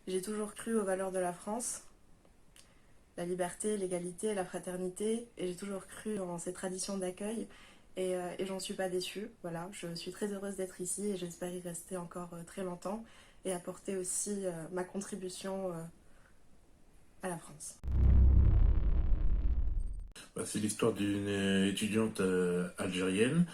J'ai toujours cru aux valeurs de la France, la liberté, l'égalité, la fraternité, et j'ai toujours cru en ces traditions d'accueil, et j'en suis pas déçue. Voilà, je suis très heureuse d'être ici et j'espère y rester encore très longtemps et apporter aussi ma contribution à la France. C'est l'histoire d'une étudiante algérienne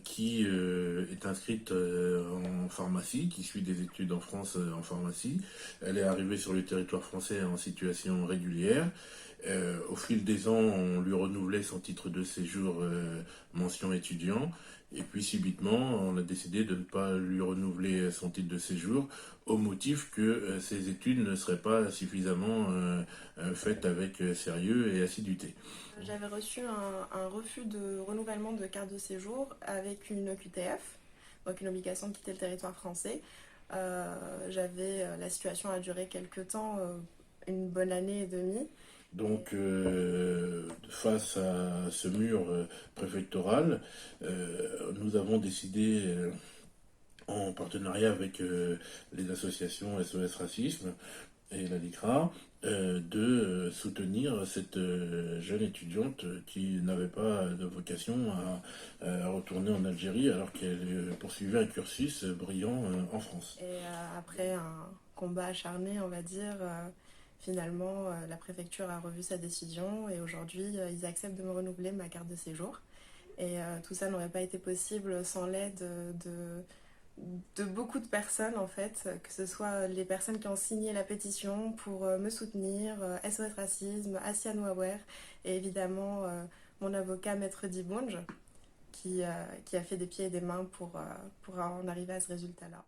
qui est inscrite en pharmacie, qui suit des études en France en pharmacie. Elle est arrivée sur le territoire français en situation régulière. Au fil des ans, on lui renouvelait son titre de séjour mention étudiant. Et puis subitement, on a décidé de ne pas lui renouveler son titre de séjour au motif que ses études ne seraient pas suffisamment faites avec sérieux et assiduité. J'avais reçu un refus de renouvellement de carte de séjour avec une OQTF, donc une obligation de quitter le territoire français. La situation a duré quelques temps, une bonne année et demie. Donc, face à ce mur préfectoral, nous avons décidé, en partenariat avec les associations SOS Racisme et la LICRA, de soutenir cette jeune étudiante qui n'avait pas de vocation à retourner en Algérie alors qu'elle poursuivait un cursus brillant en France. Après un combat acharné, on va dire, finalement, la préfecture a revu sa décision et aujourd'hui, ils acceptent de me renouveler ma carte de séjour. Tout ça n'aurait pas été possible sans l'aide de beaucoup de personnes, en fait, que ce soit les personnes qui ont signé la pétition pour me soutenir, SOS Racisme, Asia Nouaware, et évidemment mon avocat Maître Dibonge, qui a fait des pieds et des mains pour en arriver à ce résultat-là.